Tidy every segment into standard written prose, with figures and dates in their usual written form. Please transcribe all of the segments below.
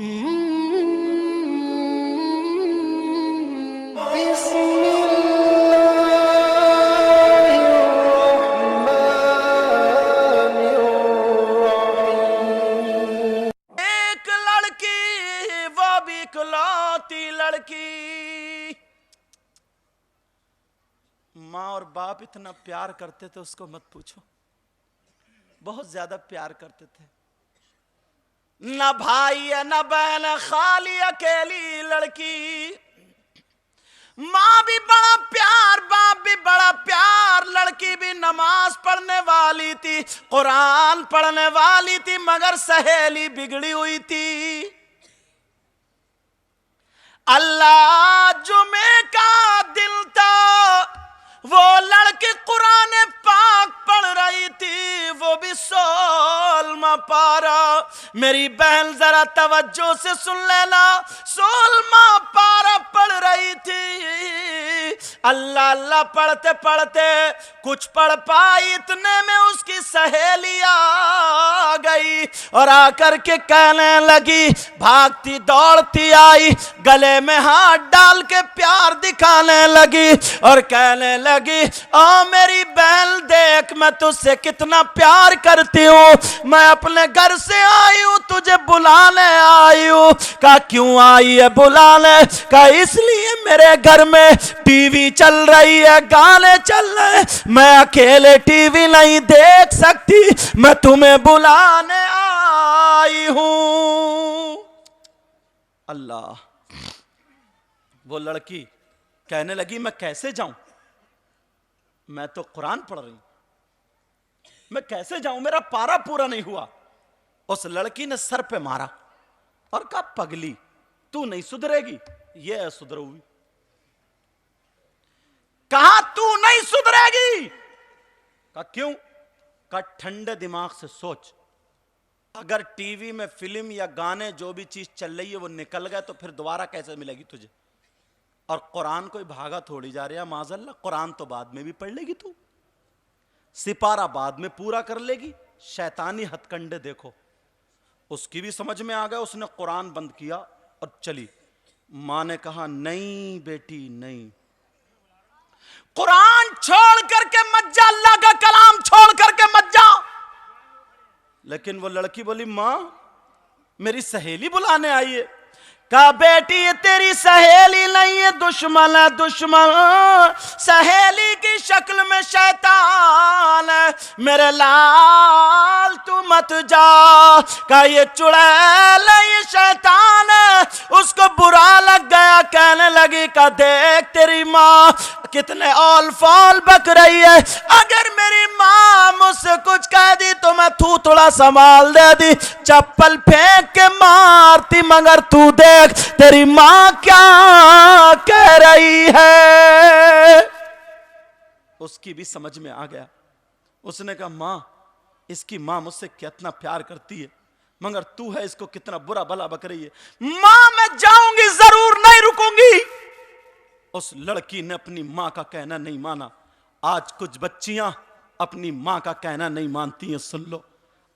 माँ और बाप इतना प्यार करते थे उसको मत पूछो, बहुत ज्यादा प्यार करते थे। न भाई है न बहन, खाली अकेली लड़की। माँ भी बड़ा प्यार, बाप भी बड़ा प्यार। लड़की भी नमाज पढ़ने वाली थी, कुरान पढ़ने वाली थी, मगर सहेली बिगड़ी हुई थी। अल्लाह जुमे का दिन था, वो लड़की कुरान पाक पढ़ रही थी, वो भी 16वां पारा। मेरी बहन जरा तवज्जो से सुन लेना, 16वां पारा पढ़ रही थी। अल्लाह अल्लाह पढ़ते पढ़ते कुछ पढ़ पाई, इतने में उसकी सहेली आ गई और आकर के कहने लगी, भागती दौड़ती आई, गले में हाथ डाल के प्यार दिखाने लगी और कहने लगी, ओ मेरी बहन देख, मैं तुझसे कितना प्यार करती हूँ। मैं अपने घर से आई हूँ, तुझे बुलाने आई हूँ। कहा क्यों आई है बुलाने? कहा इसलिए मेरे घर में टीवी चल रही है, गाने चल रहे हैं, मैं अकेले टीवी नहीं देख सकती, मैं तुम्हें बुलाने आई हूँ। अल्लाह। वो लड़की कहने लगी, मैं कैसे जाऊं? मैं तो कुरान पढ़ रही हूं, मैं कैसे जाऊं? मेरा पारा पूरा नहीं हुआ। उस लड़की ने सर पे मारा और कहा, पगली तू नहीं सुधरेगी। ये सुधर हुई। कहा तू नहीं सुधरेगी। कहा क्यों? कहा ठंडे दिमाग से सोच, अगर टीवी में फिल्म या गाने जो भी चीज चल रही है वो निकल गए तो फिर दोबारा कैसे मिलेगी तुझे? और कुरान कोई भागा थोड़ी जा रहा है माज़अल्लाह। कुरान तो बाद में भी पढ़ लेगी तू, सिपारा बाद में पूरा कर लेगी। शैतानी हथकंडे देखो। उसकी भी समझ में आ गया, उसने कुरान बंद किया और चली। मां ने कहा, नहीं बेटी नहीं, कुरान छोड़ करके मत जा, अल्लाह का कलाम छोड़ करके मत जा। लेकिन वो लड़की बोली, मां मेरी सहेली बुलाने आई है। कहा बेटी ये तेरी सहेली नहीं है, दुश्मन है, दुश्मन। सहेली की शक्ल में शैतान है, मेरे लाल तू मत जा। कहा ये चुड़ैल है, ये शैतान है। उसको बुरा लग गया, कहने लगी, का देख तेरी माँ कितने औल फौल बक रही है, अगर मेरी माँ मुझसे कुछ कह दी तो मैं तू थोड़ा संभाल दे दी, चप्पल फेंक के मारती, मगर तू देख तेरी माँ क्या कह रही है। उसकी भी समझ में आ गया। उसने कहा, माँ इसकी माँ मुझसे कितना प्यार करती है, मगर तू है इसको कितना बुरा भला बक रही है। माँ मैं जाऊंगी, जरूर नहीं रुकूंगी। उस लड़की ने अपनी माँ का कहना नहीं माना। आज कुछ बच्चियां अपनी माँ का कहना नहीं मानती हैं। सुन लो,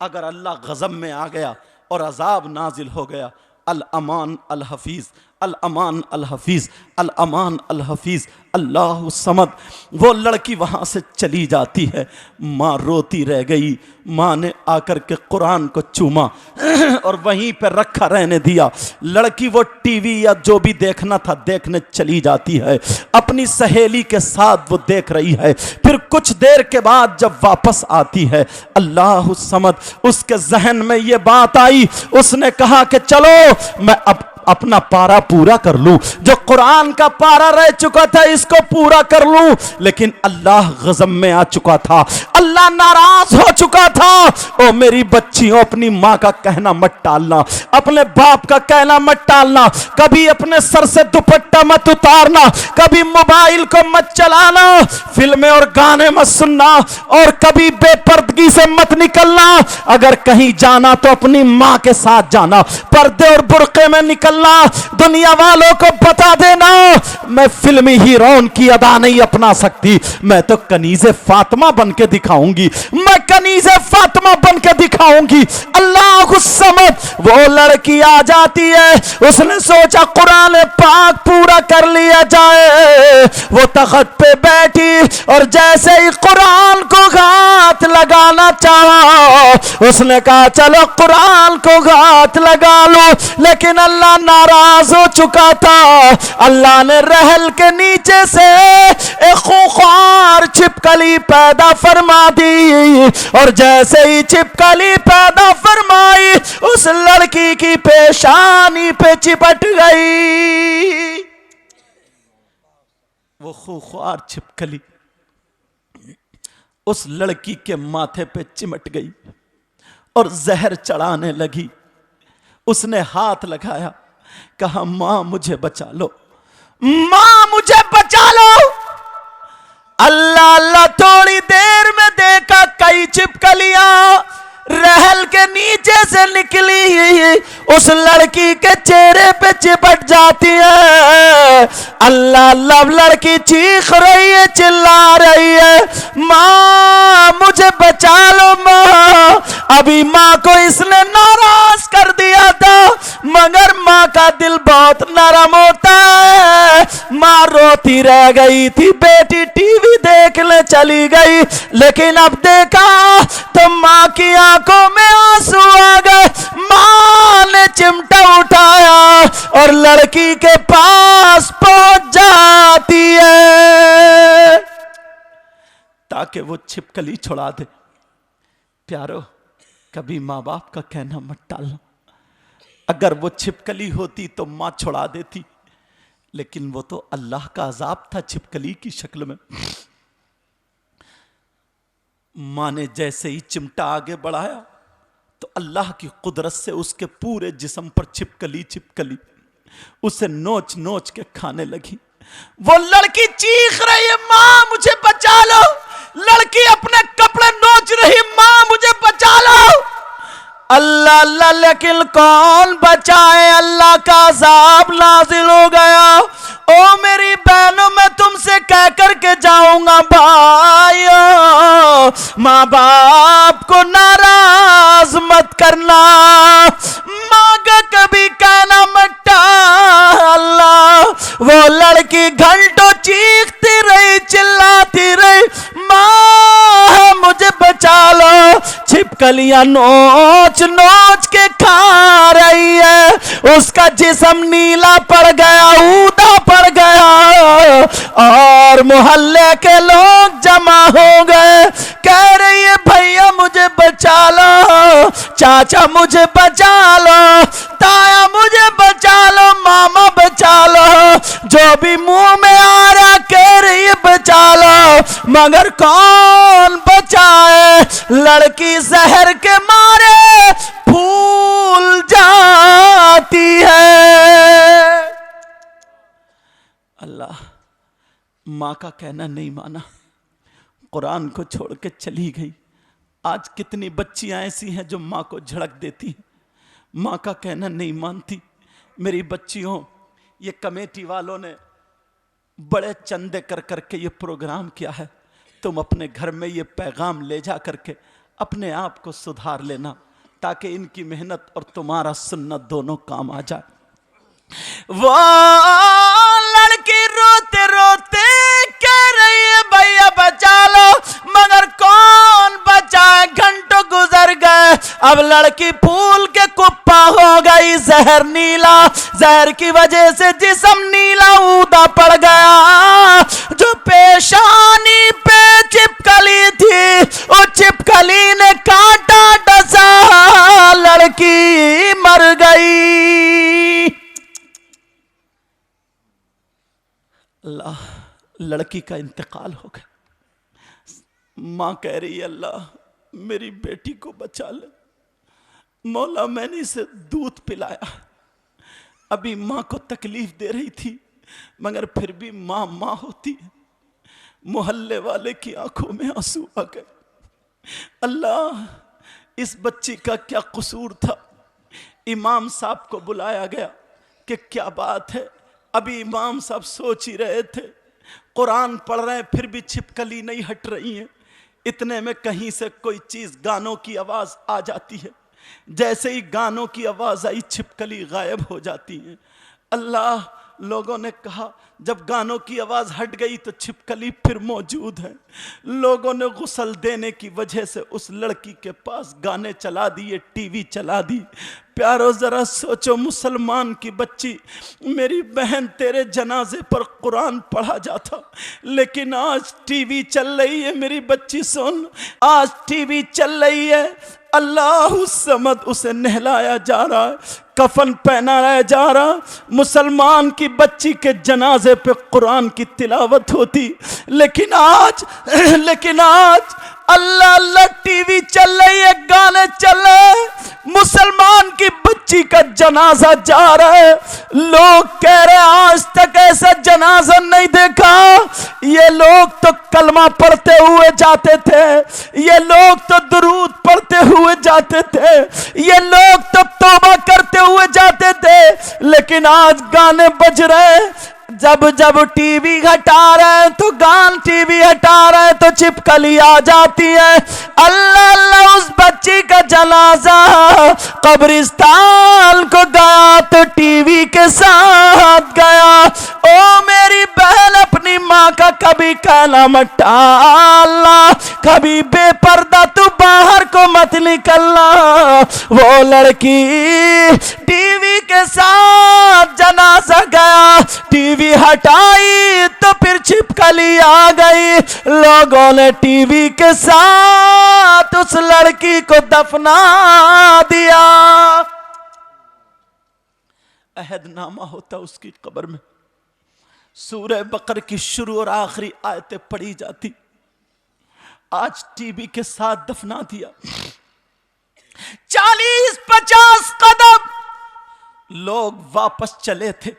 अगर अल्लाह गज़ब में आ गया और अजाब नाजिल हो गया, अल अमान अल हफीज, अल अमान अल हफीज, अल अमान अल हफीज, अल्लाह समद। वो लड़की वहां से चली जाती है। माँ रोती रह गई। माँ ने आकर के कुरान को चूमा और वहीं पर रखा रहने दिया। लड़की वो टीवी या जो भी देखना था देखने चली जाती है। अपनी सहेली के साथ वो देख रही है। फिर कुछ देर के बाद जब वापस आती है, अल्लाह समद, उसके जहन में ये बात आई। उसने कहा कि चलो मैं अब अपना पारा पूरा कर लूं, जो कुरान का पारा रह चुका था इसको पूरा कर लूं। लेकिन अल्लाह गज़ब में आ चुका था, अल्लाह नाराज हो चुका था। ओ मेरी बच्चियों, अपनी माँ का कहना मत टालना, अपने बाप का कहना मत टालना, कभी अपने सर से दुपट्टा मत उतारना, कभी मोबाइल को मत चलाना, फिल्में और गाने मत सुनना, और कभी बेपर्दगी से मत निकलना। अगर कहीं जाना तो अपनी माँ के साथ जाना, पर्दे और बुर्के में निकल अल्लाह दुनिया वालों को बता देना, मैं फिल्मी हीरोइन की अदा नहीं अपना सकती, मैं तो कनीज़े फातिमा बन के दिखाऊंगी, मैं कनीज़े फातिमा बन के दिखाऊंगी। अल्लाह को समझ, वो लड़की आ जाती है, उसने सोचा कुरान पाक पूरा कर लिया जाए, वो तख्त पे बैठी और जैसे ही कुरान को हाथ लगाना चाहा, उसने कहा चलो कुरान को हाथ लगा लो, लेकिन अल्लाह नाराज हो चुका था। अल्लाह ने रहल के नीचे से एक खूंखार छिपकली पैदा फरमा दी, और जैसे ही छिपकली पैदा फरमाई उस लड़की की पेशानी पे चिपट गई। वो खूंखार छिपकली उस लड़की के माथे पे चिमट गई और जहर चढ़ाने लगी। उसने हाथ लगाया, कहा मां मुझे बचा लो, मां मुझे बचा लो। अल्लाह अल्लाह, थोड़ी देर में देखा कई छिपकलियां रहल के नीचे से निकली उस लड़की के चेहरे पे चिपट जाती है। अल्लाह अल्लाह, लड़की चीख रही है, चिल्ला रही है, मां मुझे बचा लो मां। अभी मां को इसने नाराज कर दिया था, मगर मां का दिल बहुत नरम होता है। मां रोती रह गई थी, बेटी टीवी देखने चली गई, लेकिन अब देखा तो मां की आंखों में आंसू आ गए। मां ने चिमटा उठाया और लड़की के पास पहुंच जाती है ताकि वो छिपकली छुड़ा दे। प्यारो, कभी माँ बाप का कहना मत टालना। अगर वो छिपकली होती तो मां छुड़ा देती, लेकिन वो तो अल्लाह का अजाब था छिपकली की शक्ल में। मां ने जैसे ही चिमटा आगे बढ़ाया तो अल्लाह की कुदरत से उसके पूरे जिस्म पर छिपकली छिपकली उसे नोच नोच के खाने लगी। वो लड़की चीख रही है, मां मुझे बचा लो। लड़की अपने कपड़े नोच रही, मां मुझे बचा लो। अल्लाह अल्लाह, लेकिन कौन बचाए? अल्लाह का अज़ाब नाज़िल हो गया। ओ मेरी बहनों, मैं तुमसे कह करके जाऊंगा, भाइयों माँ बाप को नाराज मत करना, माँ का कभी कहना मत टालना। वो लड़की घंटों चीखती रही, चिल्लाती रही, माँ मुझे बचा लो। छिपकलियां नोच नोच के खा रही है, उसका जिस्म नीला पड़ गया, ऊदा पड़ गया, और मोहल्ले के लोग जमा हो गए। कह रही है भैया मुझे बचा लो, चाचा मुझे बचा लो, ताया मुझे बचा लो, मामा बचा लो, जो भी मुंह में आ रहा कह रही है बचा लो, मगर कौन बचाए? लड़की जहर के मारे फूल जाती है। अल्लाह, माँ का कहना नहीं माना, कुरान को छोड़ के चली गई। आज कितनी बच्चियां ऐसी हैं जो माँ को झड़क देती हैं, माँ का कहना नहीं मानती। मेरी बच्चियों, ये कमेटी वालों ने बड़े चंदे कर करके ये प्रोग्राम किया है, तुम अपने घर में ये पैगाम ले जा करके अपने आप को सुधार लेना, ताकि इनकी मेहनत और तुम्हारा सुन्नत दोनों काम आ जाए। वो लड़की रोते रोते कह रही है भैया बचा लो, मगर कौन बचाए? घंटों गुजर गए, अब लड़की फूल के कुप्पा हो गई, जहर नीला, जहर की वजह से जिस्म नीला ऊदा पड़ गया। जो पेशानी पे चिपकली थी, वो चिपकली ने काटा डसा, लड़की मर गई। अल्लाह, लड़की का इंतकाल हो गया। माँ कह रही है अल्लाह मेरी बेटी को बचा ले, मौला मैंने इसे दूध पिलाया, अभी माँ को तकलीफ दे रही थी, मगर फिर भी माँ माँ होती है। मोहल्ले वाले की आंखों में आंसू आ गए। अल्लाह, इस बच्ची का क्या कसूर था? इमाम साहब को बुलाया गया, कि क्या बात है, अभी इमाम साहब सोच ही रहे थे, कुरान पढ़ रहे हैं फिर भी छिपकली नहीं हट रही है। इतने में कहीं से कोई चीज, गानों की आवाज आ जाती है। जैसे ही गानों की आवाज आई छिपकली गायब हो जाती है। अल्लाह, लोगों ने कहा जब गानों की आवाज हट गई तो छिपकली फिर मौजूद है। लोगों ने गुस्ल देने की वजह से उस लड़की के पास गाने चला दिए, टीवी चला दी। प्यारो जरा सोचो, मुसलमान की बच्ची, मेरी बहन तेरे जनाजे पर कुरान पढ़ा जाता, लेकिन आज टीवी चल रही है। मेरी बच्ची सुन, आज टीवी चल रही है, अल्लाह समद उसे नहलाया जा रहा है, कफन पहनाया जा रहा, मुसलमान की बच्ची के जनाजे पे कुरान की तिलावत होती। लेकिन आज अल्लाह अल्लाह टीवी चल रही है, गाने चल रहे हैं, मुसलमान की बच्ची का जनाजा जा रहा है। लोग कह रहे आज तक ऐसा जनाजा नहीं देखा। ये लोग तो कलमा पढ़ते हुए जाते थे, ये लोग तो दुरूद पढ़ते हुए जाते थे, ये लोग तो तौबा करते हुए जाते थे, लेकिन आज गाने बज रहे। जब जब टीवी हटा रहे हैं तो टीवी हटा रहे हैं तो छिपकली आ जाती है। अल्लाह अल्लाह, उस बच्ची का जनाजा कब्रिस्तान को गया तो टीवी के साथ गया। ओ मेरी बहन, अपनी माँ का कभी कहना मत टालना, कभी बेपर्दा तू बाहर को मत निकलना। वो लड़की टीवी के साथ जनाजा गया, टीवी हटाई तो फिर छिपकली आ गई। लोगों ने टीवी के साथ उस लड़की को दफना दिया। अहदनामा होता उसकी कब्र में, सूरह बकर की शुरू और आखिरी आयतें पढ़ी जाती। आज टीवी के साथ दफना दिया। 40-50 कदम लोग वापस चले थे।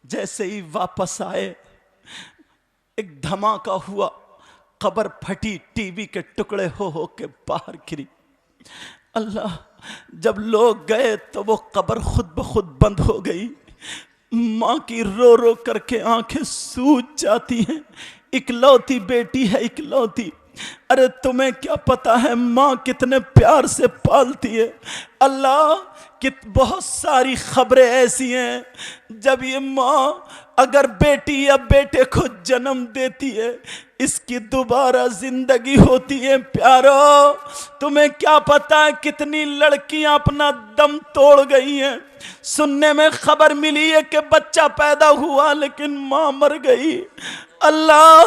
जैसे ही वापस आए एक धमाका हुआ, कब्र फटी, टीवी के टुकड़े हो के बाहर गिरी। अल्लाह, जब लोग गए तो वो कब्र खुद ब खुद बंद हो गई। माँ की रो रो करके आंखें सूज जाती हैं। इकलौती बेटी है, इकलौती। अरे तुम्हें क्या पता है माँ कितने प्यार से पालती है। अल्लाह, बहुत सारी खबरें ऐसी हैं जब ये माँ अगर बेटी या बेटे को जन्म देती है, इसकी दोबारा जिंदगी होती है। प्यारो, तुम्हें क्या पता है कितनी लड़कियां अपना दम तोड़ गई हैं। सुनने में खबर मिली है कि बच्चा पैदा हुआ लेकिन माँ मर गई। अल्लाह,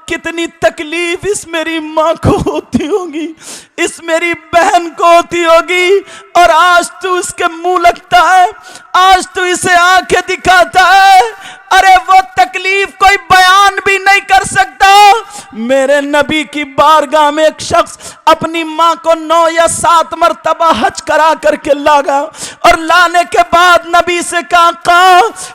कितनी तकलीफ इस मेरी माँ को होती होगी, इस मेरी बहन को होती होगी। और आज तू इसके मुंह लगता है, आज तू इसे आंखें दिखाता है। अरे वो तकलीफ कोई बयान भी नहीं कर सकता। मेरे नबी की बारगाह में एक शख्स अपनी माँ को 9 या 7 मरतबा हज करा करके लागा, और लाने के बाद नबी से कहा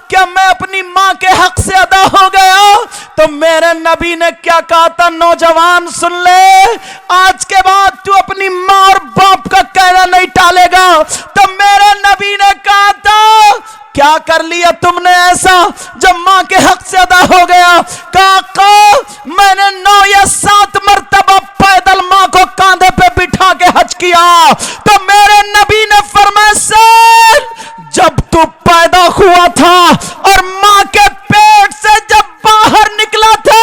क्या मैं अपनी माँ के हक से अदा हो गया? तो मेरे नबी ने क्या कहा था? नौजवान सुन ले, आज के बाद तू अपनी माँ और बाप का कहना नहीं टालेगा। तो मेरे नबी ने कहा था क्या कर लिया तुमने ऐसा जब माँ के हक से अदा हो गया? कहा मैंने 9 या 7 मरतबा पैदल माँ को कांधे पे बिठा के हज किया। तो मेरे नबी ने फरमाया सर, जब तू पैदा हुआ था और माँ के पेट से जब बाहर निकला था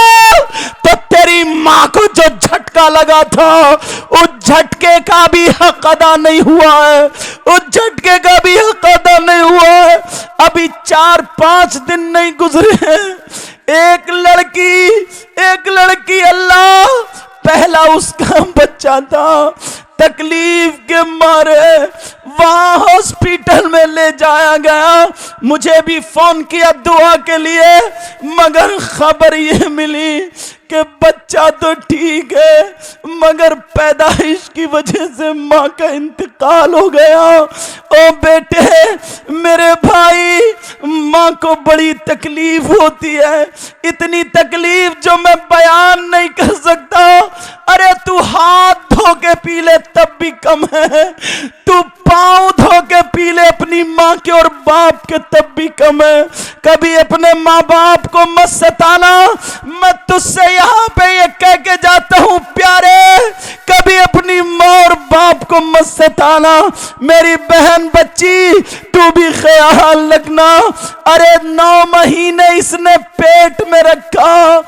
तो तेरी माँ को जो झटका लगा था उस झटके का भी हक अदा नहीं हुआ है, उस झटके का भी हक अदा नहीं हुआ है। अभी 4-5 दिन नहीं गुजरे हैं, एक लड़की अल्लाह, पहला उसका बच्चा था, तकलीफ के मारे वहां हॉस्पिटल में ले जाया गया। मुझे भी फोन किया दुआ के लिए, मगर खबर ये मिली कि बच्चा तो ठीक है मगर पैदाइश की वजह से माँ का इंतकाल हो गया। ओ बेटे, मेरे भाई, माँ को बड़ी तकलीफ होती है, इतनी तकलीफ जो मैं बयान नहीं कर सकता। अरे तू हाथ धो के पी ले तब भी कम है, तू पांव धो के पी ले अपनी माँ के और बाप के तब भी कम है। कभी अपने माँ बाप को मत सताना, मैं तुझसे यहाँ पे ये कह के जाता हूँ प्यारे, कभी अपनी माँ और बाप को मत सताना। मेरी बहन बच्ची तू भी ख्याल रखना। अरे 9 महीने इसने पेट में रखा,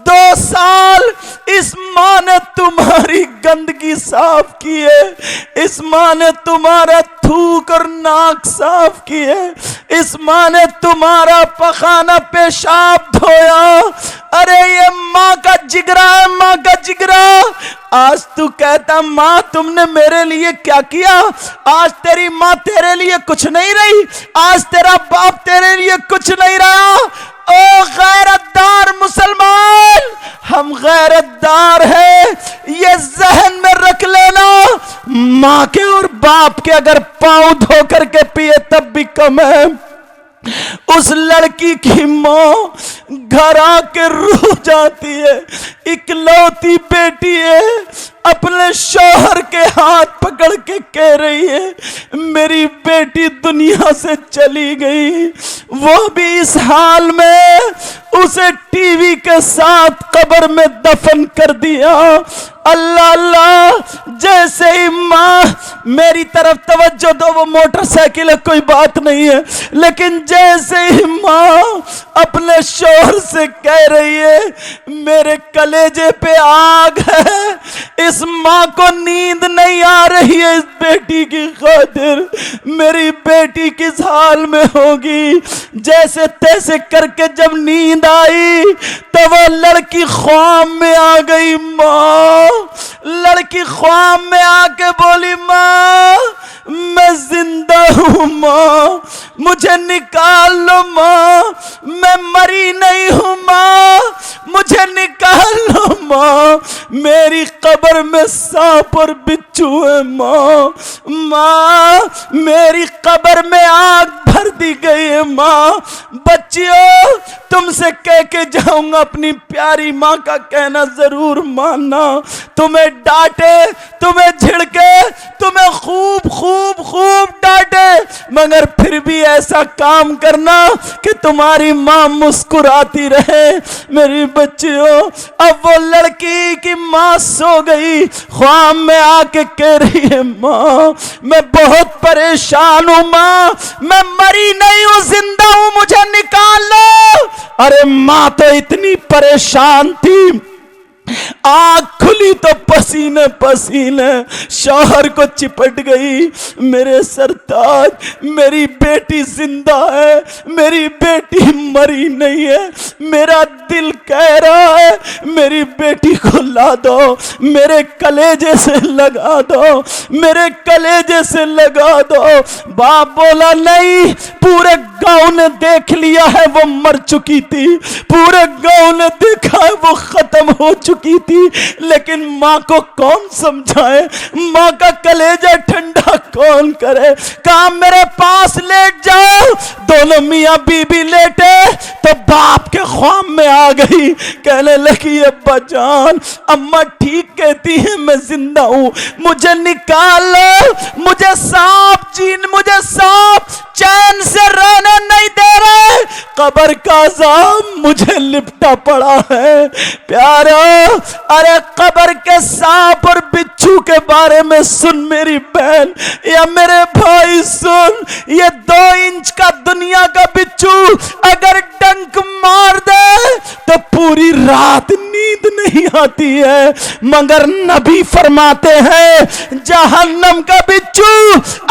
2 साल इस माँ ने तुम्हारी गंदगी साफ की है, इस माँ ने तुम्हारा थूक और नाक साफ की है, इस माँ ने तुम्हारा पखाना पेशाब धोया। अरे ये माँ का जिगरा है, माँ का जिगरा। आज तू कहता माँ तुमने मेरे लिए क्या किया, आज तेरी माँ तेरे लिए कुछ नहीं रही, आज तेरा बाप तेरे लिए कुछ नहीं रहा। ओ गैरतदार मुसलमान, हम गैरतदार हैं, ये जहन में रख लेना। माँ के और बाप के अगर पांव धो करके पिए तब भी कम है। उस लड़की की माँ घर आके रो जाती है, इकलौती बेटी है, अपने शौहर के हाथ पकड़ के कह रही है मेरी बेटी दुनिया से चली गई, वो भी इस हाल में उसे टीवी के साथ कब्र में दफन कर दिया। अल्लाह अल्लाह, जैसे ही माँ मेरी तरफ तवज्जो दो, वो मोटरसाइकिल है कोई बात नहीं है, लेकिन जैसे ही माँ अपने शौहर से कह रही है मेरे कलेजे पे आग है, इस माँ को नींद नहीं आ रही है इस बेटी की खातिर, मेरी बेटी किस हाल में होगी। जैसे तैसे करके जब नींद आई तो वो लड़की ख्वाब में आ गई। माँ लड़की ख्वाब में आके बोली माँ मैं जिंदा हूं, माँ मुझे निकाल लो, माँ मैं मरी नहीं हूं, माँ मुझे निकाल लो, माँ मेरी कब्र में सांप और बिच्छू है, माँ माँ मेरी कब्र में आग भर दी गई है। माँ बच्चियों तुमसे कह के जाऊंगा, अपनी प्यारी माँ का कहना जरूर मानना, तुम्हें डांटे, तुम्हें झिड़के, तुम्हें खूब खूब खूब डांटे, मगर फिर भी ऐसा काम करना कि तुम्हारी माँ मुस्कुराती रहे। मेरी बच्चियों अब वो लड़की की माँ सो गई, ख्वाब में आके कह रही है माँ मैं बहुत परेशान हूं, माँ मैं मरी नहीं हूं, जिंदा हूं, मुझे निकाल लो। अरे माँ तो इतनी परेशान थी, आँख खुली तो पसीने पसीने शौहर को चिपट गई। मेरे सरताज मेरी बेटी जिंदा है, मेरी बेटी मरी नहीं है, मेरा दिल कह रहा है मेरी बेटी को ला दो, मेरे कलेजे से लगा दो, मेरे कलेजे से लगा दो। बाप बोला नहीं, पूरे गांव ने देख लिया है वो मर चुकी थी, पूरे गांव ने देखा है वो खत्म हो चुकी थी, लेकिन माँ को कौन समझाए, माँ का कलेजा ठंडा कौन करे। कहा मेरे पास लेट जाओ, दोनों मियाँ बीबी लेटे तो बाप के ख्वाब में आ गई, कहने लगी अब्बा जान अम्मा ठीक कहती है मैं जिंदा हूं, मुझे निकाल लो, मुझे सांप चैन से रहने नहीं दे रहे, कब्र का अज़ाब मुझे लिपटा पड़ा है। प्यारो अरे कब्र के सांप और बिच्छू के बारे में सुन मेरी बहन या मेरे भाई सुन, ये 2 इंच का दुनिया का बिच्छू अगर डंक मार दे तो पूरी रात नींद नहीं आती है, मगर नबी फरमाते हैं जहन्नम का बिच्छू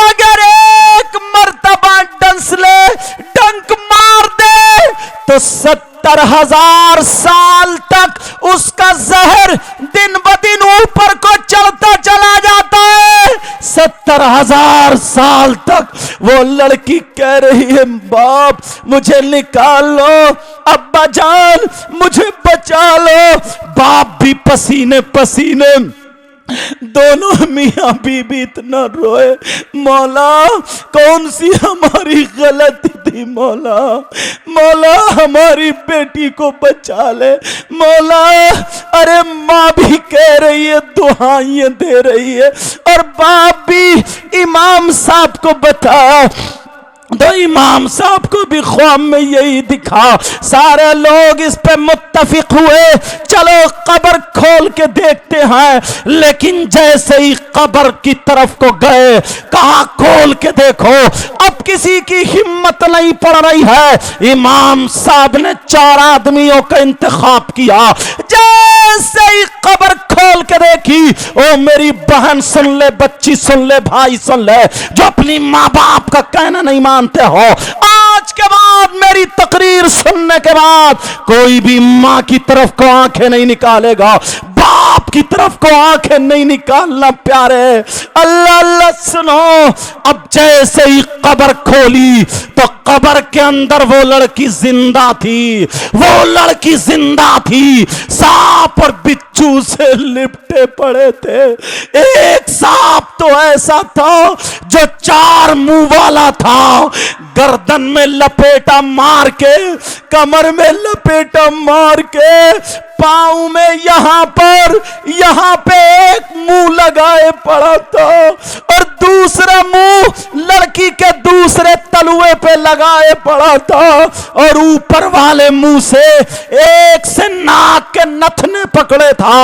अगर एक मर्तबा डंक मार दे तो 70,000 साल तक उसका जहर दिन ब दिन ऊपर को चढ़ता चला जाता है। 70,000 साल तक वो लड़की कह रही है बाप मुझे निकाल लो, अब्बा जान मुझे बचा लो। बाप भी पसीने पसीने दोनों मियाँ बीबी इतना रोए, मौला कौन सी हमारी गलती थी मौला, मौला हमारी बेटी को बचा ले मौला। अरे माँ भी कह रही है, दुआएं दे रही है, और बाप भी इमाम साहब को बता, तो इमाम साहब को भी ख्वाब में यही दिखा। सारे लोग इस पे मुत्तफिक हुए, चलो कब्र खोल के देखते हैं। लेकिन जैसे ही कब्र की तरफ को गए, कहा खोल के देखो, अब किसी की हिम्मत नहीं पड़ रही है। इमाम साहब ने 4 आदमियों का इंतखाब किया। जैसे ही कब्र खोल के देखी, ओ मेरी बहन सुन ले, बच्ची सुन ले, भाई सुन ले, जो अपनी माँ बाप का कहना नहीं मानते हो, आज के बाद मेरी तकरीर सुनने के बाद कोई भी माँ की तरफ को आंखें नहीं निकालेगा, बाप की तरफ को आंखें नहीं निकालना प्यारे। अल्लाह अल्लाह सुनो। अब जैसे ही कब्र खोली तो कब्र के अंदर वो लड़की जिंदा थी, वो लड़की जिंदा थी, सांप और बिच्छू से लिपटे पड़े थे। एक सांप तो ऐसा था जो 4 मुंह वाला था, गर्दन में लपेटा मार के, कमर में लपेटा मार के, पांव में यहां पे एक मुंह लगाए पड़ा था, और दूसरा मुंह लड़की के दूसरे तलुए पे लगाए पड़ा था, और ऊपर वाले मुंह से एक से नाक के नथने पकड़े था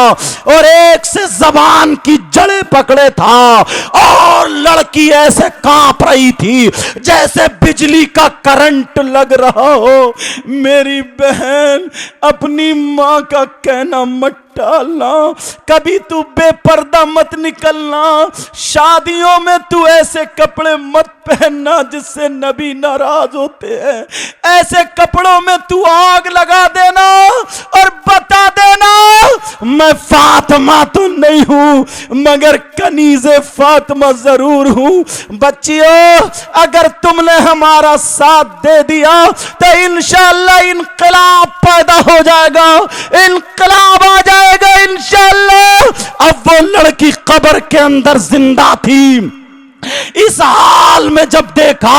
और एक से जबान की जड़ें पकड़े था, और लड़की ऐसे कांप रही थी जैसे बिजली का करंट लग रहा हो। मेरी बहन, अपनी मां का कहना मत टालना, कभी तू बेपर्दा मत निकलना, शादियों में तू ऐसे कपड़े मत पहनना जिससे नबी नाराज होते हैं, ऐसे कपड़ों में तू आग लगा देना और बता देना मैं फातिमा तो नहीं हूं मगर कनीज़े फातिमा जरूर हूं। बच्चियों, अगर तुमने हमारा साथ दे दिया तो इंशाअल्लाह इनकलाब पैदा हो जाएगा, इनकलाब आ जाएगा इंशाअल्लाह। अब वो लड़की कब्र के अंदर जिंदा थी। इस हाल में जब देखा,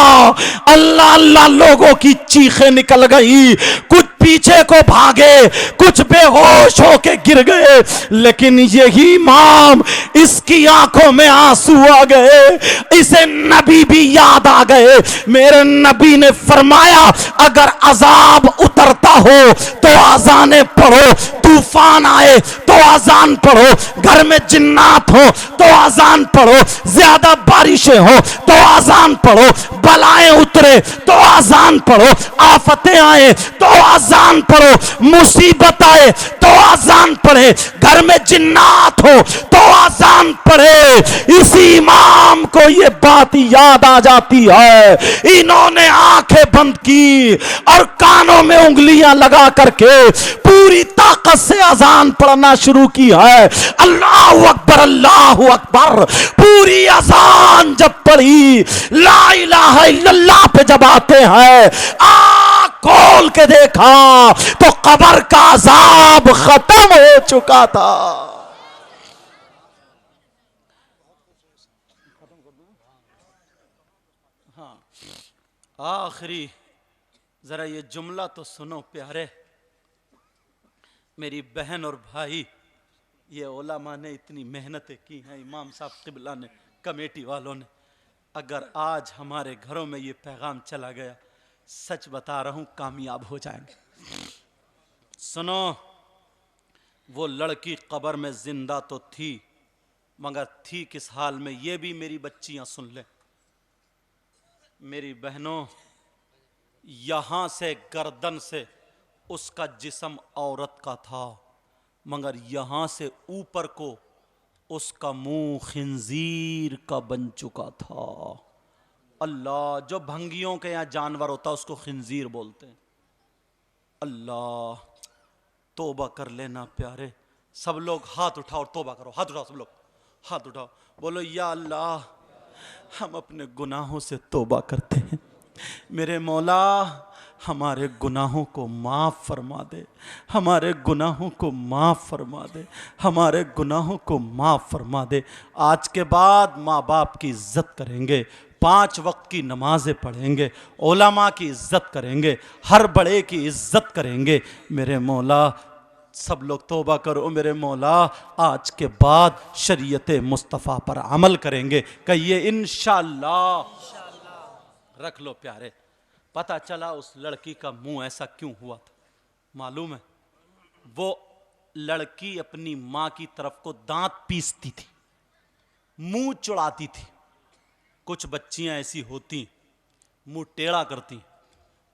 अल्लाह अल्लाह लोगों की चीखें निकल गई, कुछ पीछे को भागे, कुछ बेहोश होके गिर गए, लेकिन यही इमाम, इसकी आंखों में आंसू आ गए, इसे नबी भी याद आ गए। मेरे नबी ने फरमाया अगर अजाब उतरता हो तो अजाने पढ़ो, तूफान आए तो अजान पढ़ो, घर में जिन्नात हो तो अजान पढ़ो, ज्यादा बारिशें हो तो अजान पढ़ो, बलाएं उतरे तो अजान पढ़ो, आफतें आए तो अजान पढ़ो, मुसीबत आए तो अजान पढ़े, घर में जिन्नात हो तो अजान पढ़े। इसी इमाम को ये बात याद आ जाती है, इन्होंने आंखें बंद की और कानों में उंगलियां लगा करके पूरी ताकत से अजान पढ़ना शुरू की है। अल्लाहु अकबर, अल्लाहु अकबर। पूरी अजान जब पढ़ी, ला इलाहा इल्लल्लाह पे जब आते हैं, आँख खोल के देखा तो कब्र का अजाब खत्म हो चुका था। आखिरी जरा ये जुमला तो सुनो प्यारे, मेरी बहन और भाई, ये उलमा ने इतनी मेहनतें की हैं, इमाम साहब क़िबला ने, कमेटी वालों ने, अगर आज हमारे घरों में ये पैगाम चला गया, सच बता रहा हूं कामयाब हो जाएंगे। सुनो, वो लड़की कब्र में जिंदा तो थी, मगर थी किस हाल में, ये भी मेरी बच्चियां सुन ले। मेरी बहनों, यहां से गर्दन से उसका जिस्म औरत का था, मगर यहां से ऊपर को उसका मुंह खिंजीर का बन चुका था। अल्लाह, जो भंगियों के यहाँ जानवर होता उसको खिंजीर बोलते हैं। अल्लाह, तौबा कर लेना प्यारे। सब लोग हाथ उठाओ और तौबा करो। हाथ उठाओ, सब लोग हाथ उठाओ, बोलो या अल्लाह हम अपने गुनाहों से तौबा करते हैं। मेरे मौला, हमारे गुनाहों को माफ़ फरमा दे, हमारे गुनाहों को माफ़ फरमा दे, हमारे गुनाहों को माफ़ फरमा दे। आज के बाद माँ बाप की इज़्ज़त करेंगे, 5 वक्त की नमाज़ें पढ़ेंगे, उलमा की इज़्ज़त करेंगे, हर बड़े की इज़्ज़त करेंगे। मेरे मौला, सब लोग तौबा करो मेरे मौला, आज के बाद शरीयत मुस्तफ़ा पर अमल करेंगे। कहिए इंशाअल्लाह। रख लो प्यारे। पता चला उस लड़की का मुंह ऐसा क्यों हुआ था मालूम है? वो लड़की अपनी मां की तरफ को दांत पीसती थी, मुंह चुड़ाती थी। कुछ बच्चियां ऐसी होती, मुंह टेढ़ा करती।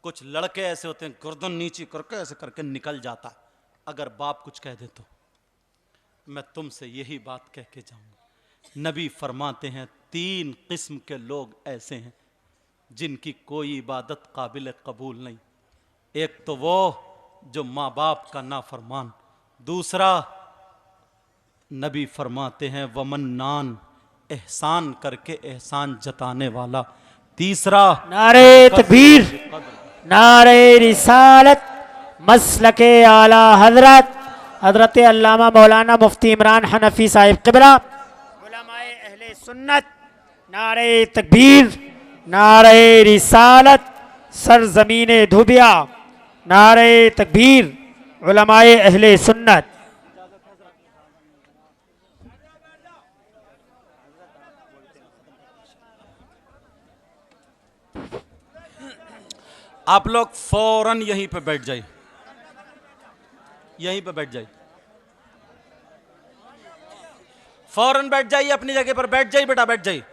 कुछ लड़के ऐसे होते हैं, गर्दन नीचे करके ऐसे करके निकल जाता है अगर बाप कुछ कह दे तो। मैं तुमसे यही बात कह के जाऊंगा। नबी फरमाते हैं 3 किस्म के लोग ऐसे हैं जिनकी कोई इबादत काबिल कबूल नहीं। एक तो वो जो माँ बाप का नाफरमान, दूसरा नबी फरमाते हैं वमन्नान, एहसान करके एहसान जताने वाला, तीसरा नारे तकबीर, नारे रिसालत, मसलके आला हजरत हजरत अल्लामा मौलाना मुफ्ती इमरान हनफी साहिब क़िबला, उलमाए अहले सुन्नत। नारे तकबीर, नारे रिसालत, सरजमीने धुबिया। नारे तकबीर, उलमाए अहले सुन्नत। आप लोग फौरन यहीं पे बैठ जाइए, यहीं पे बैठ जाइए, फौरन बैठ जाइए, अपनी जगह पर बैठ जाइए बेटा, बैठ जाइए।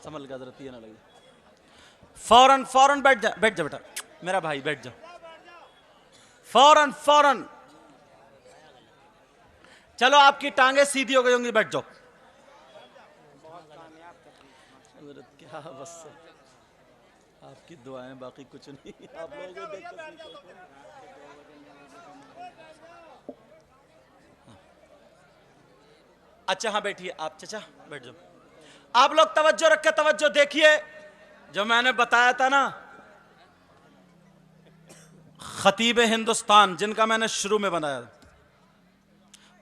संभल के जरा, ये ना लगे। फौरन फौरन बैठ जा, बैठ जा बेटा, मेरा भाई बैठ जा, फौरन फौरन। चलो आपकी टांगे सीधी हो गई होंगी, बैठ जाओ। क्या बस आपकी दुआएं, बाकी कुछ नहीं। आप लोगों को देख कर सीखो। अच्छा हाँ बैठिए आप, चचा बैठ जाओ। आप लोग तवज्जो रख के तवज्जो देखिए, जो मैंने बताया था ना, खतीब हिंदुस्तान जिनका मैंने शुरू में बनाया,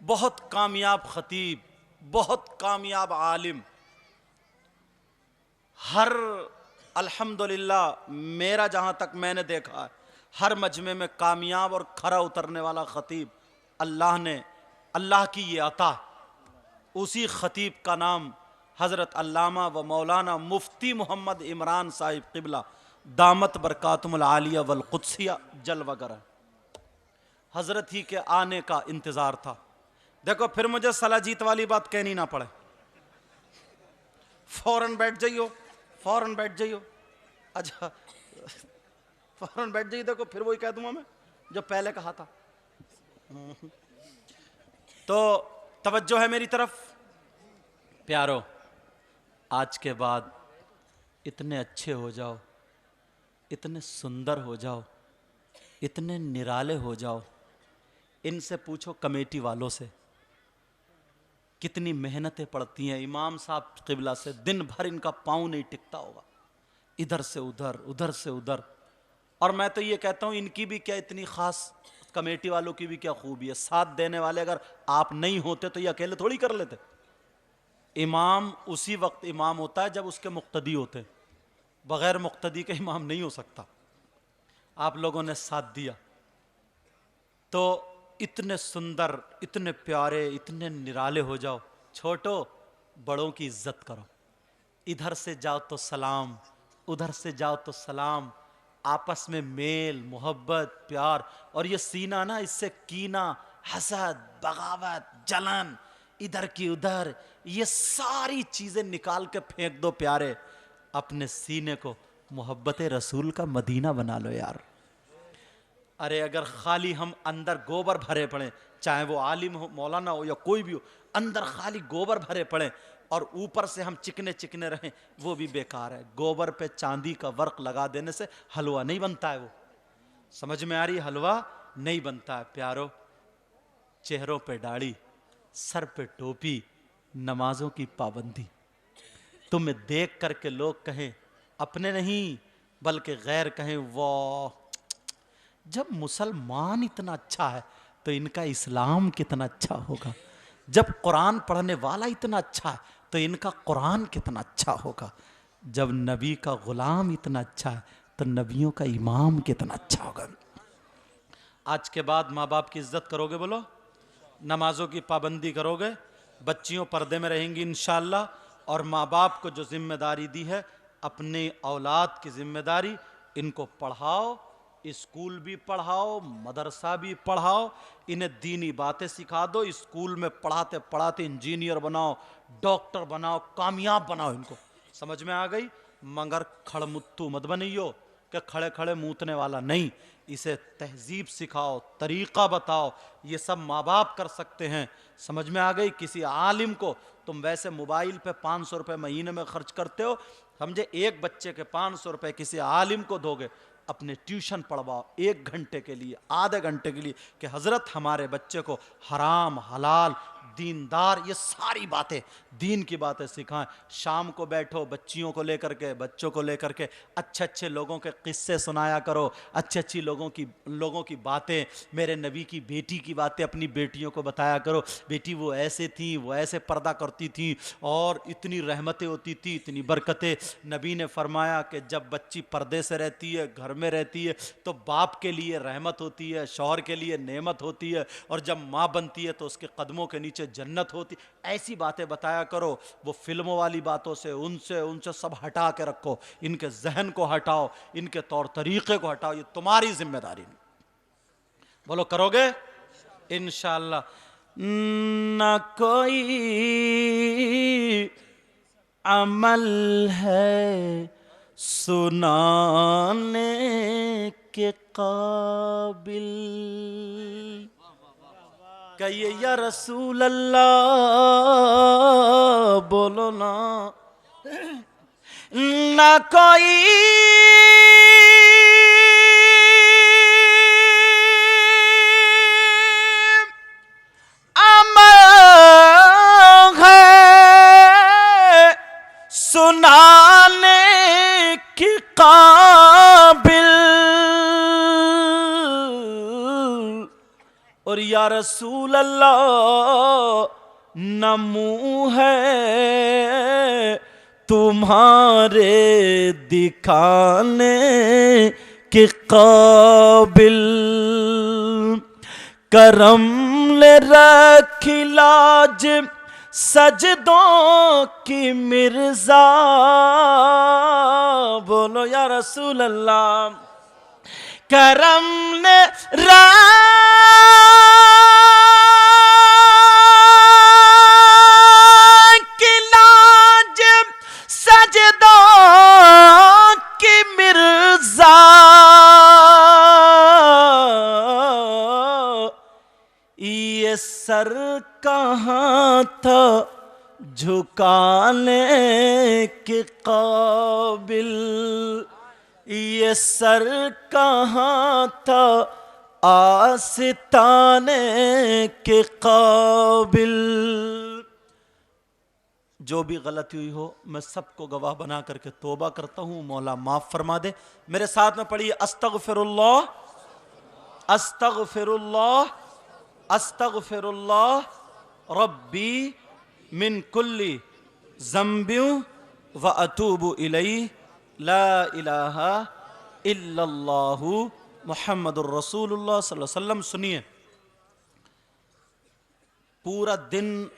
बहुत कामयाब खतीब, बहुत कामयाब आलिम, हर अल्हम्दुलिल्लाह मेरा जहां तक मैंने देखा है, हर मजमे में कामयाब और खरा उतरने वाला खतीब अल्लाह ने, अल्लाह की ये अता। उसी खतीब का नाम हज़रत अल्लामा व मौलाना मुफ्ती मोहम्मद इमरान साहिब क़िबला दामत बरकातुमुल आलिया वल क़ुद्सिया जल वगैरह। हज़रत ही के आने का इंतज़ार था। देखो फिर मुझे सलाजीत वाली बात कहनी ना पड़े, फौरन बैठ जाइयो, फौरन बैठ जाइयो। अच्छा फौरन बैठ जाइए, देखो फिर वही कह दूंगा मैं जो पहले कहा था। तो तवज्जो है मेरी तरफ प्यारो, आज के बाद इतने अच्छे हो जाओ, इतने सुंदर हो जाओ, इतने निराले हो जाओ। इनसे पूछो कमेटी वालों से कितनी मेहनतें पड़ती हैं। इमाम साहब क़िबला से दिन भर इनका पाँव नहीं टिकता होगा, इधर से उधर, उधर से उधर। और मैं तो ये कहता हूँ इनकी भी क्या इतनी ख़ास, कमेटी वालों की भी क्या खूबी है। साथ देने वाले अगर आप नहीं होते तो ये अकेले थोड़ी कर लेते। इमाम उसी वक्त इमाम होता है जब उसके मुक्तदी होते, बग़ैर मुक्तदी के इमाम नहीं हो सकता। आप लोगों ने साथ दिया तो इतने सुंदर, इतने प्यारे, इतने निराले हो जाओ। छोटो बड़ों की इज्जत करो, इधर से जाओ तो सलाम, उधर से जाओ तो सलाम। आपस में मेल मोहब्बत प्यार, और ये सीना ना, इससे कीना हसद बगावत जलन इधर की उधर, ये सारी चीजें निकाल के फेंक दो प्यारे। अपने सीने को मोहब्बत रसूल का मदीना बना लो यार। अरे अगर खाली हम अंदर गोबर भरे पड़े, चाहे वो आलिम हो, मौलाना हो या कोई भी हो, अंदर खाली गोबर भरे पड़े और ऊपर से हम चिकने चिकने रहें, वो भी बेकार है। गोबर पे चांदी का वर्क लगा देने से हलवा नहीं बनता है। वो समझ में आ रही? हलवा नहीं बनता है प्यारो। चेहरों पे दाढ़ी, सर पे टोपी, नमाजों की पाबंदी। तुम्हें देख करके लोग कहें अपने नहीं बल्कि गैर कहें वाह, जब मुसलमान इतना अच्छा है तो इनका इस्लाम कितना अच्छा होगा। जब कुरान पढ़ने वाला इतना अच्छा है तो इनका कुरान कितना अच्छा होगा। जब नबी का गुलाम इतना अच्छा है तो नबियों का इमाम कितना अच्छा होगा। आज के बाद माँ बाप की इज्जत करोगे, बोलो, नमाजों की पाबंदी करोगे, बच्चियों पर्दे में रहेंगी इंशाअल्लाह, और माँ बाप को जो जिम्मेदारी दी है अपने औलाद की जिम्मेदारी, इनको पढ़ाओ, स्कूल भी पढ़ाओ, मदरसा भी पढ़ाओ, इन्हें दीनी बातें सिखा दो। स्कूल में पढ़ाते पढ़ाते इंजीनियर बनाओ, डॉक्टर बनाओ, कामयाब बनाओ इनको। समझ में आ गई? मगर खड़मुत्तू मत बनियो कि खड़े खड़े मूतने वाला नहीं। इसे तहजीब सिखाओ, तरीका बताओ, ये सब माँ बाप कर सकते हैं। समझ में आ गई? किसी आलिम को तुम वैसे मोबाइल पे 500 रुपये महीने में खर्च करते हो, समझे, एक बच्चे के 500 रुपये किसी आलिम को दोगे, अपने ट्यूशन पढ़वाओ 1 घंटे के लिए, आधे घंटे के लिए, कि हजरत हमारे बच्चे को हराम हलाल दीनदार ये सारी बातें, दीन की बातें सिखाएं। शाम को बैठो बच्चियों को लेकर के, बच्चों को लेकर के, अच्छे अच्छे लोगों के किस्से सुनाया करो, अच्छी अच्छी लोगों की बातें, मेरे नबी की बेटी की बातें अपनी बेटियों को बताया करो। बेटी वो ऐसे थी, वो ऐसे पर्दा करती थी, और इतनी रहमतें होती थी, इतनी बरकतें। नबी ने फरमाया कि जब बच्ची पर्दे से रहती है, घर में रहती है, तो बाप के लिए रहमत होती है, शौहर के लिए नेमत होती है, और जब माँ बनती है तो उसके कदमों के नीचे जन्नत होती। ऐसी बातें बताया करो। वो फिल्मों वाली बातों से, उनसे सब हटा के रखो, इनके जहन को हटाओ, इनके तौर तरीके को हटाओ। ये तुम्हारी जिम्मेदारी नहीं। बोलो, करोगे इंशाअल्लाह। न कोई अमल है सुनाने के काबिल, कहिए या रसूल अल्लाह, बोलो ना। ना कोई अमल है सुनाने की काबिल, और या रसूल अल्लाह न मुँह है तुम्हारे दिखाने के काबिल, करम ले रखी लाज सजदों की मिर्जा, बोलो या रसूल अल्लाह। करम ने की लाज सजदों की मिर्जा, ये सर कहाँ था झुकाने के काबिल, ये सर कहाँ था आस्ताने के काबिल। जो भी गलती हुई हो मैं सबको गवाह बना करके तौबा करता हूँ, मौला माफ फरमा दे। मेरे साथ में पढ़िए, अस्तगफिरुल्लाह अस्तगफिरुल्लाह अस्तगफिरुल्लाह रब्बी मिन कुल्ली ज़ंबिन व अतूबु इलैहि, ला इलाहा इल्लल्लाहु मुहम्मदुर रसूलुल्लाह सल्लल्लाहु अलैहि वसल्लम। सुनिए, पूरा दिन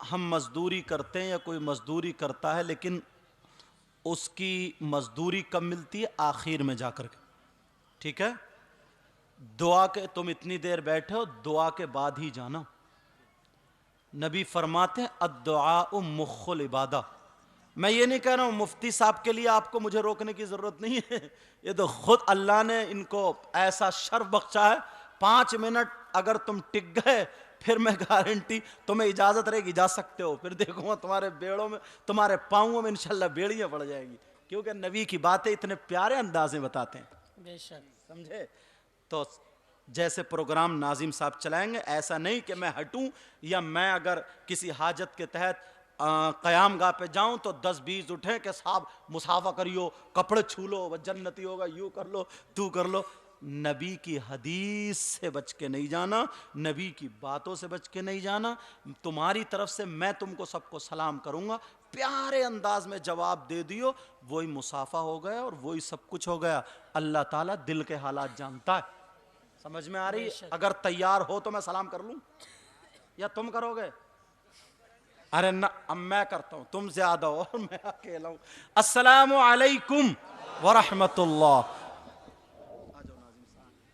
हम मजदूरी करते हैं या कोई मजदूरी करता है, लेकिन उसकी मजदूरी कब मिलती है? आखिर में जाकर के, ठीक है। दुआ के तुम इतनी देर बैठे हो, दुआ के बाद ही जाना। नबी फरमाते हैं अद्दुआ मुख्खुल इबादा। मैं ये नहीं कह रहा हूँ मुफ्ती साहब के लिए आपको मुझे रोकने की ज़रूरत नहीं है, ये तो खुद अल्लाह ने इनको ऐसा शर्फ बख्शा है। 5 मिनट अगर तुम टिक गए फिर मैं गारंटी तुम्हें इजाज़त रहेगी, जा सकते हो। फिर देखूंगा तुम्हारे बेड़ों में, तुम्हारे पाँवों में इंशाल्लाह बेड़ियाँ पड़ जाएंगी, क्योंकि नबी की बातें इतने प्यारे अंदाज में बताते हैं। बेशक, समझे? तो जैसे प्रोग्राम नाजिम साहब चलाएंगे, ऐसा नहीं कि मैं हटूं, या मैं अगर किसी हाजत के तहत क़याम गाह पे जाऊं तो 10-20 उठे कि साहब मुसाफा करियो, कपड़े छू लो, वह जन्नती होगा, यूं कर लो, तू कर लो। नबी की हदीस से बच के नहीं जाना, नबी की बातों से बच के नहीं जाना। तुम्हारी तरफ से मैं तुमको सबको सलाम करूंगा, प्यारे अंदाज में जवाब दे दियो, वही मुसाफा हो गया और वही सब कुछ हो गया। अल्लाह ताला दिल के हालात जानता है। समझ में आ रही है? अगर तैयार हो तो मैं सलाम कर लूं या तुम करोगे? अरे ना, अब मैं करता हूं, तुम ज्यादा हो और मैं अकेला हूं। अस्सलामु अलैकुम व रहमतुल्लाह।